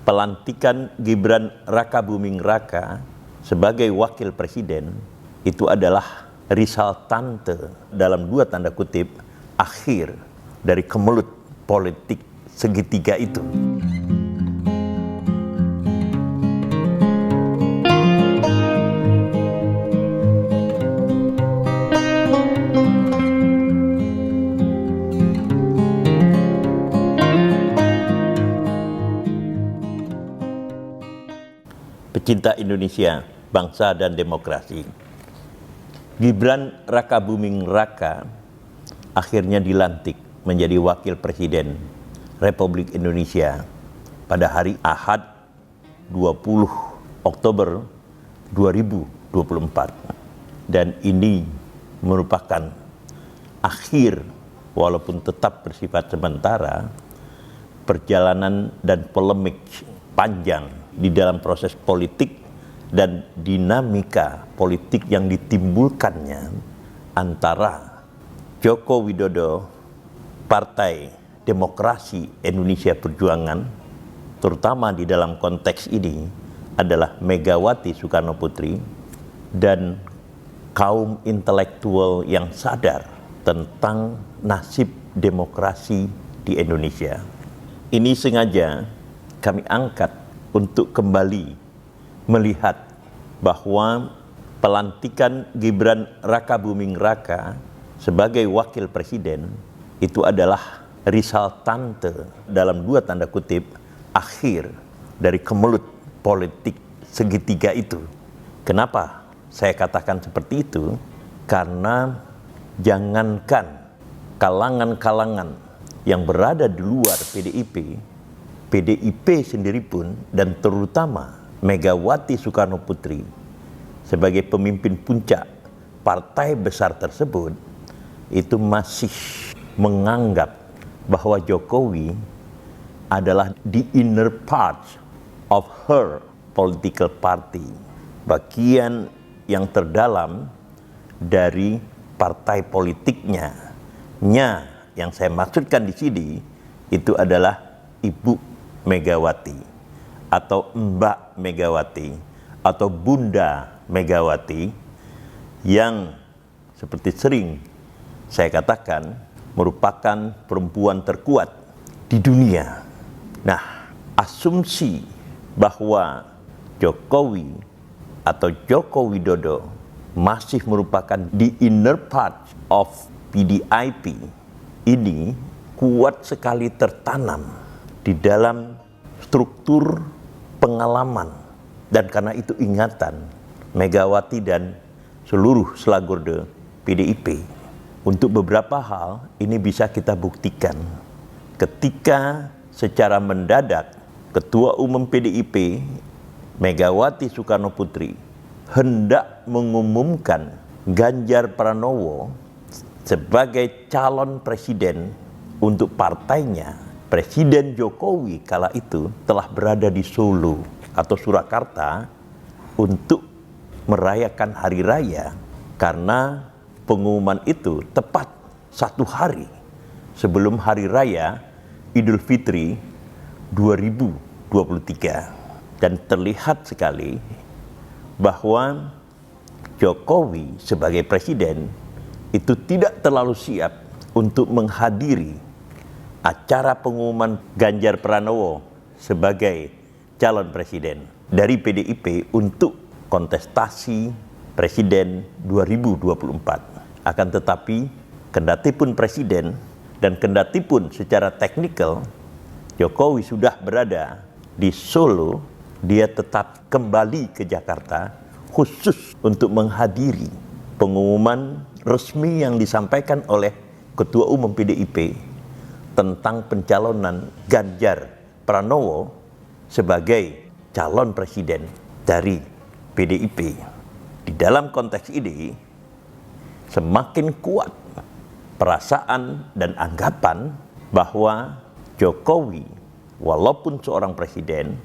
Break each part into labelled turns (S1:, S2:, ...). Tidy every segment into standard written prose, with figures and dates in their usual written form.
S1: pelantikan Gibran Rakabuming Raka sebagai wakil presiden itu adalah resultante dalam dua tanda kutip akhir dari kemelut politik segitiga itu. Pecinta Indonesia, bangsa dan demokrasi. Gibran Rakabuming Raka akhirnya dilantik menjadi wakil presiden Republik Indonesia pada hari Ahad 20 Oktober 2024. Dan ini merupakan akhir, walaupun tetap bersifat sementara, perjalanan dan polemik panjang di dalam proses politik dan dinamika politik yang ditimbulkannya antara Joko Widodo, Partai Demokrasi Indonesia Perjuangan, terutama di dalam konteks ini adalah Megawati Soekarnoputri, dan kaum intelektual yang sadar tentang nasib demokrasi di Indonesia. Ini sengaja kami angkat untuk kembali melihat bahwa pelantikan Gibran Rakabuming Raka sebagai wakil presiden itu adalah resultante dalam dua tanda kutip akhir dari kemelut politik segitiga itu. Kenapa saya katakan seperti itu? Karena jangankan kalangan-kalangan yang berada di luar PDIP sendiri pun, dan terutama Megawati Soekarnoputri sebagai pemimpin puncak partai besar tersebut, itu masih menganggap bahwa Jokowi adalah the inner part of her political party, bagian yang terdalam dari partai politiknya. Yang saya maksudkan di sini itu adalah Ibu Megawati atau Mbak Megawati atau Bunda Megawati, yang seperti sering saya katakan merupakan perempuan terkuat di dunia. Nah, asumsi bahwa Jokowi atau Joko Widodo masih merupakan the inner part of PDIP ini kuat sekali tertanam di dalam struktur pengalaman, dan karena itu ingatan Megawati dan seluruh selagurde PDIP. Untuk beberapa hal ini bisa kita buktikan ketika secara mendadak Ketua Umum PDIP Megawati Soekarnoputri hendak mengumumkan Ganjar Pranowo sebagai calon presiden untuk partainya. Presiden Jokowi kala itu telah berada di Solo atau Surakarta untuk merayakan hari raya, karena pengumuman itu tepat 1 hari sebelum hari raya Idul Fitri 2023. Dan terlihat sekali bahwa Jokowi sebagai presiden itu tidak terlalu siap untuk menghadiri acara pengumuman Ganjar Pranowo sebagai calon presiden dari PDIP untuk kontestasi presiden 2024. Akan tetapi, kendatipun presiden dan kendatipun secara teknikal Jokowi sudah berada di Solo, dia tetap kembali ke Jakarta khusus untuk menghadiri pengumuman resmi yang disampaikan oleh Ketua Umum PDIP tentang pencalonan Ganjar Pranowo sebagai calon presiden dari PDIP. Di dalam konteks ini, semakin kuat perasaan dan anggapan bahwa Jokowi, walaupun seorang presiden,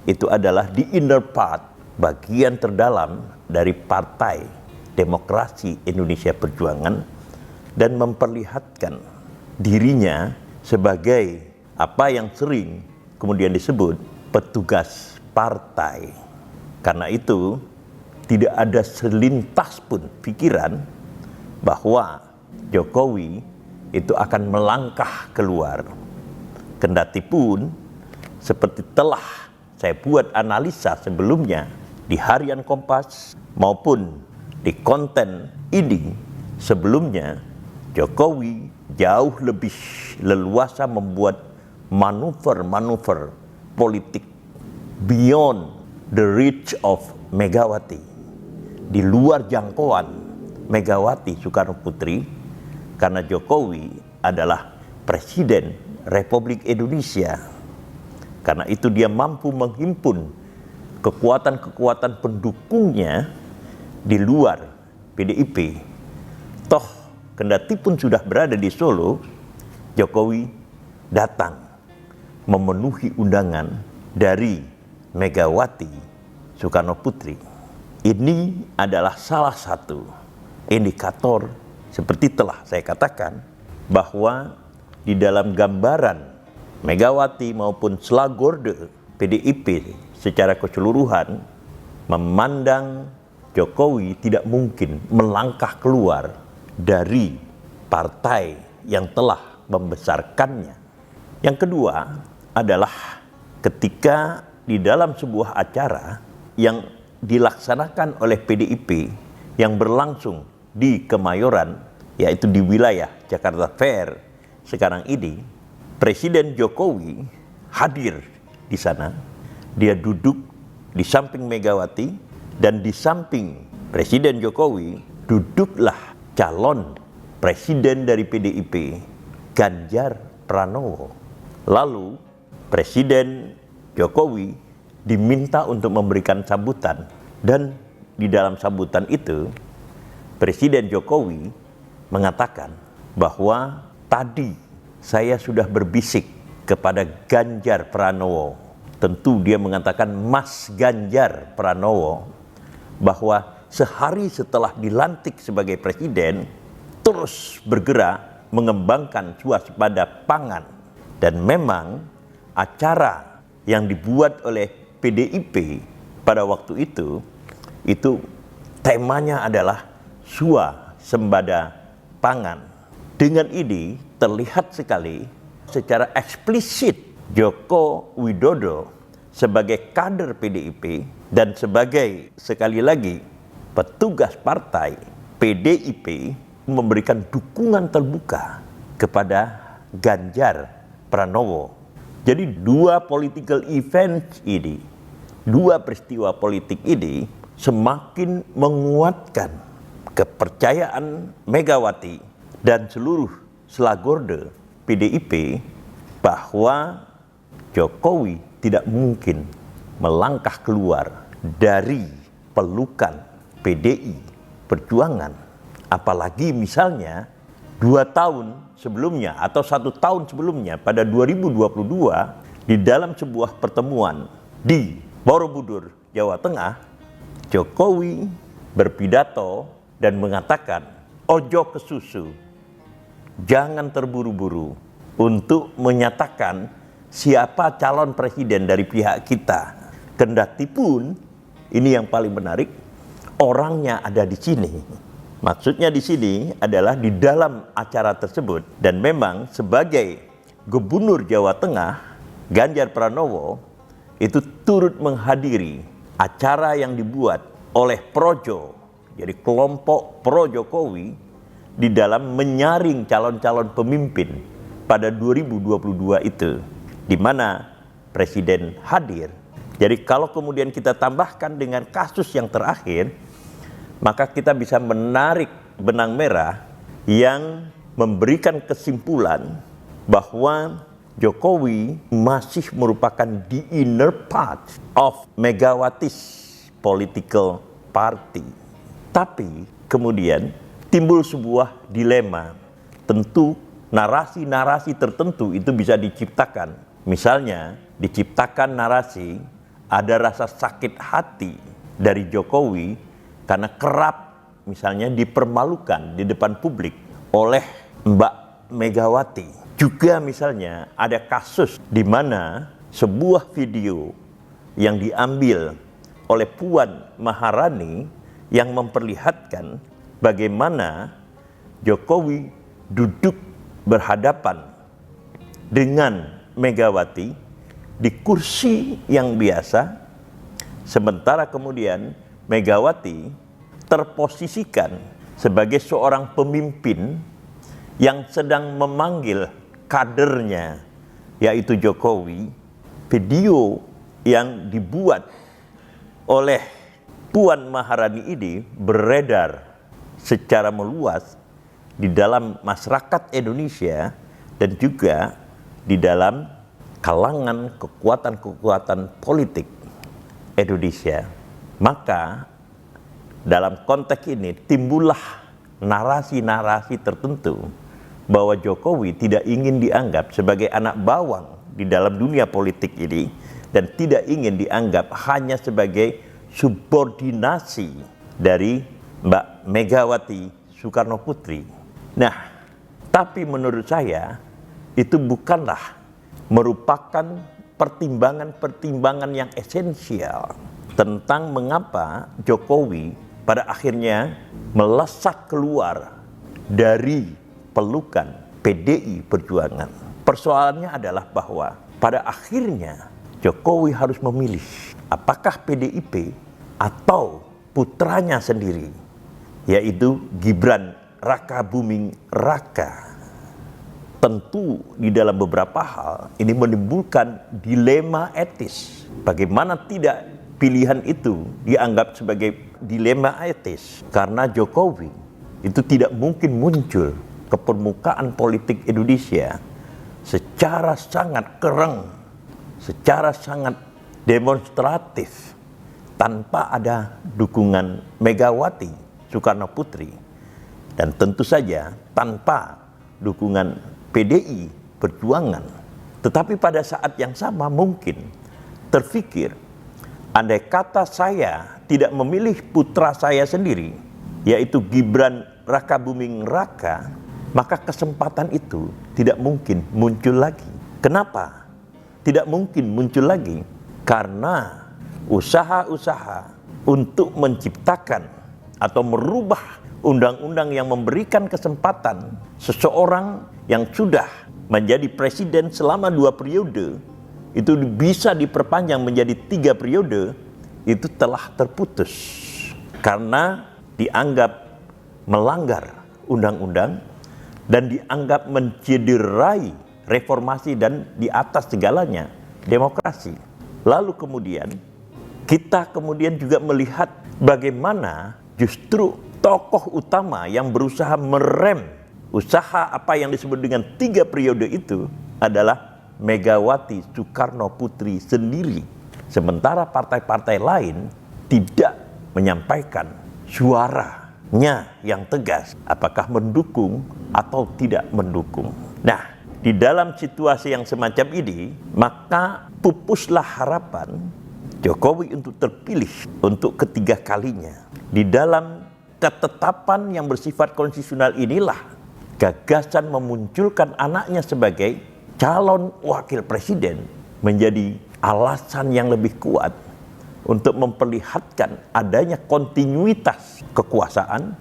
S1: itu adalah the inner part, bagian terdalam dari Partai Demokrasi Indonesia Perjuangan, dan memperlihatkan dirinya sebagai apa yang sering kemudian disebut petugas partai. Karena itu tidak ada selintas pun pikiran bahwa Jokowi itu akan melangkah keluar. Kendati pun seperti telah saya buat analisa sebelumnya di Harian Kompas maupun di konten ini sebelumnya, Jokowi jauh lebih leluasa membuat manuver-manuver politik beyond the reach of Megawati, di luar jangkauan Megawati Soekarno Putri, karena Jokowi adalah Presiden Republik Indonesia. Karena itu dia mampu menghimpun kekuatan-kekuatan pendukungnya di luar PDIP. Toh kendati pun sudah berada di Solo, Jokowi datang memenuhi undangan dari Megawati Soekarno Putri. Ini adalah salah satu indikator seperti telah saya katakan bahwa di dalam gambaran Megawati maupun Slagorde PDIP secara keseluruhan memandang Jokowi tidak mungkin melangkah keluar dari partai yang telah membesarkannya. Yang kedua adalah ketika di dalam sebuah acara yang dilaksanakan oleh PDIP yang berlangsung di Kemayoran, yaitu di wilayah Jakarta Fair sekarang ini, Presiden Jokowi hadir di sana. Dia duduk di samping Megawati, dan di samping Presiden Jokowi duduklah calon presiden dari PDIP, Ganjar Pranowo. Lalu Presiden Jokowi diminta untuk memberikan sambutan, dan di dalam sambutan itu Presiden Jokowi mengatakan bahwa tadi saya sudah berbisik kepada Ganjar Pranowo. Tentu dia mengatakan Mas Ganjar Pranowo, bahwa sehari setelah dilantik sebagai presiden terus bergerak mengembangkan swasembada pangan. Dan memang acara yang dibuat oleh PDIP pada waktu itu temanya adalah swasembada pangan. Dengan ini terlihat sekali secara eksplisit Joko Widodo sebagai kader PDIP dan sebagai, sekali lagi, petugas partai PDIP memberikan dukungan terbuka kepada Ganjar Pranowo. Jadi dua political event ini, dua peristiwa politik ini semakin menguatkan kepercayaan Megawati dan seluruh Slagorde PDIP bahwa Jokowi tidak mungkin melangkah keluar dari pelukan PDI Perjuangan. Apalagi misalnya 2 tahun sebelumnya atau 1 tahun sebelumnya pada 2022 di dalam sebuah pertemuan di Borobudur, Jawa Tengah, Jokowi berpidato dan mengatakan, ojo kesusu, jangan terburu-buru untuk menyatakan siapa calon presiden dari pihak kita. Kendati pun, ini yang paling menarik, orangnya ada di sini. Maksudnya di sini adalah di dalam acara tersebut. Dan memang sebagai Gubernur Jawa Tengah, Ganjar Pranowo itu turut menghadiri acara yang dibuat oleh Projo, jadi kelompok pro Jokowi, di dalam menyaring calon-calon pemimpin pada 2022 itu, di mana Presiden hadir. Jadi kalau kemudian kita tambahkan dengan kasus yang terakhir, maka kita bisa menarik benang merah yang memberikan kesimpulan bahwa Jokowi masih merupakan the inner part of Megawati's political party. Tapi kemudian timbul sebuah dilema. Tentu narasi-narasi tertentu itu bisa diciptakan. Misalnya diciptakan narasi ada rasa sakit hati dari Jokowi karena kerap misalnya dipermalukan di depan publik oleh Mbak Megawati. Juga misalnya ada kasus di mana sebuah video yang diambil oleh Puan Maharani yang memperlihatkan bagaimana Jokowi duduk berhadapan dengan Megawati di kursi yang biasa, sementara kemudian Megawati terposisikan sebagai seorang pemimpin yang sedang memanggil kadernya, yaitu Jokowi. Video yang dibuat oleh Puan Maharani ini beredar secara meluas di dalam masyarakat Indonesia dan juga di dalam kalangan kekuatan-kekuatan politik Indonesia. Maka dalam konteks ini timbullah narasi-narasi tertentu bahwa Jokowi tidak ingin dianggap sebagai anak bawang di dalam dunia politik ini dan tidak ingin dianggap hanya sebagai subordinasi dari Mbak Megawati Soekarnoputri. Nah, tapi menurut saya itu bukanlah merupakan pertimbangan-pertimbangan yang esensial tentang mengapa Jokowi pada akhirnya melesat keluar dari pelukan PDI Perjuangan. Persoalannya adalah bahwa pada akhirnya Jokowi harus memilih apakah PDIP atau putranya sendiri, yaitu Gibran Rakabuming Raka. Tentu di dalam beberapa hal ini menimbulkan dilema etis. Bagaimana tidak pilihan itu dianggap sebagai dilema etis? Karena Jokowi itu tidak mungkin muncul ke permukaan politik Indonesia secara sangat kereng, secara sangat demonstratif, tanpa ada dukungan Megawati Soekarnoputri, dan tentu saja tanpa dukungan PDI Perjuangan. Tetapi pada saat yang sama mungkin terfikir, andai kata saya tidak memilih putra saya sendiri, yaitu Gibran Rakabuming Raka, maka kesempatan itu tidak mungkin muncul lagi. Kenapa tidak mungkin muncul lagi? Karena usaha-usaha untuk menciptakan atau merubah undang-undang yang memberikan kesempatan seseorang yang sudah menjadi presiden selama 2 periode itu bisa diperpanjang menjadi 3 periode, itu telah terputus karena dianggap melanggar undang-undang dan dianggap mencederai reformasi dan di atas segalanya demokrasi. Lalu kemudian kita juga melihat bagaimana justru tokoh utama yang berusaha merem usaha apa yang disebut dengan 3 periode itu adalah Megawati Soekarnoputri sendiri. Sementara partai-partai lain tidak menyampaikan suaranya yang tegas, apakah mendukung atau tidak mendukung. Nah, di dalam situasi yang semacam ini, maka pupuslah harapan Jokowi untuk terpilih untuk ketiga kalinya. Di dalam ketetapan yang bersifat konstitusional inilah gagasan memunculkan anaknya sebagai calon wakil presiden menjadi alasan yang lebih kuat untuk memperlihatkan adanya kontinuitas kekuasaan,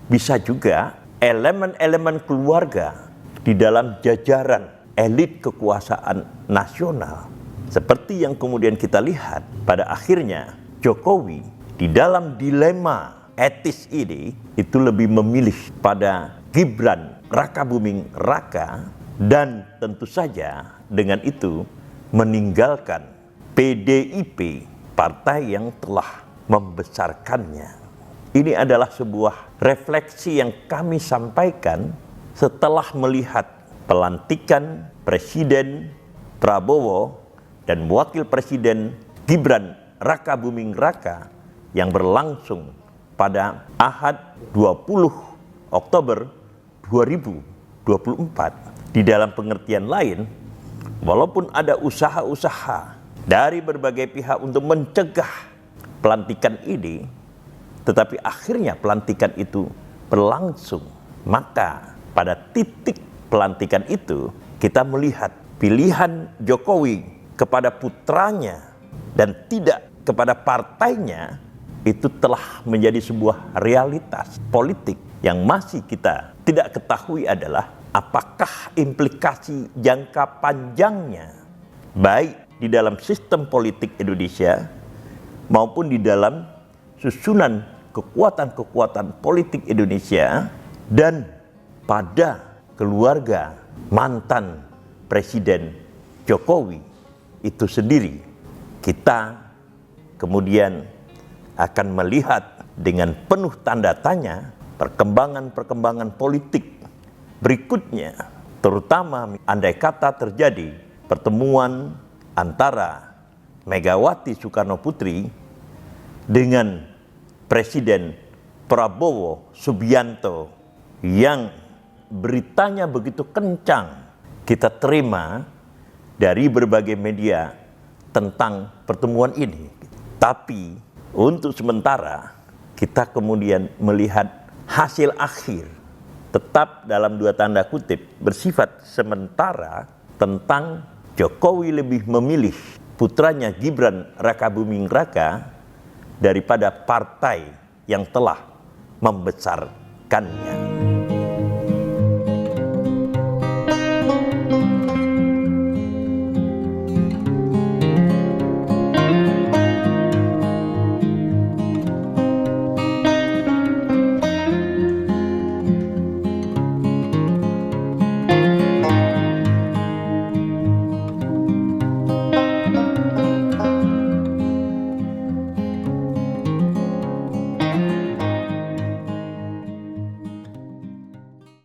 S1: bisa juga elemen-elemen keluarga di dalam jajaran elit kekuasaan nasional. Seperti yang kemudian kita lihat pada akhirnya Jokowi di dalam dilema etis ini itu lebih memilih pada Gibran Rakabuming Raka dan tentu saja dengan itu meninggalkan PDIP, partai yang telah membesarkannya. Ini adalah sebuah refleksi yang kami sampaikan setelah melihat pelantikan Presiden Prabowo dan Wakil Presiden Gibran Rakabuming Raka yang berlangsung pada Ahad 20 Oktober 2024. Di dalam pengertian lain, walaupun ada usaha-usaha dari berbagai pihak untuk mencegah pelantikan ini, tetapi akhirnya pelantikan itu berlangsung. Maka pada titik pelantikan itu kita melihat pilihan Jokowi kepada putranya dan tidak kepada partainya, itu telah menjadi sebuah realitas politik yang masih kita tidak ketahui adalah apakah implikasi jangka panjangnya baik di dalam sistem politik Indonesia maupun di dalam susunan kekuatan-kekuatan politik Indonesia dan pada keluarga mantan Presiden Jokowi itu sendiri. Kita kemudian akan melihat dengan penuh tanda tanya perkembangan-perkembangan politik berikutnya, terutama andai kata terjadi pertemuan antara Megawati Soekarno Putri dengan Presiden Prabowo Subianto yang beritanya begitu kencang kita terima dari berbagai media tentang pertemuan ini. Tapi untuk sementara kita kemudian melihat hasil akhir tetap dalam dua tanda kutip bersifat sementara tentang Jokowi lebih memilih putranya Gibran Rakabuming Raka daripada partai yang telah membesarkannya.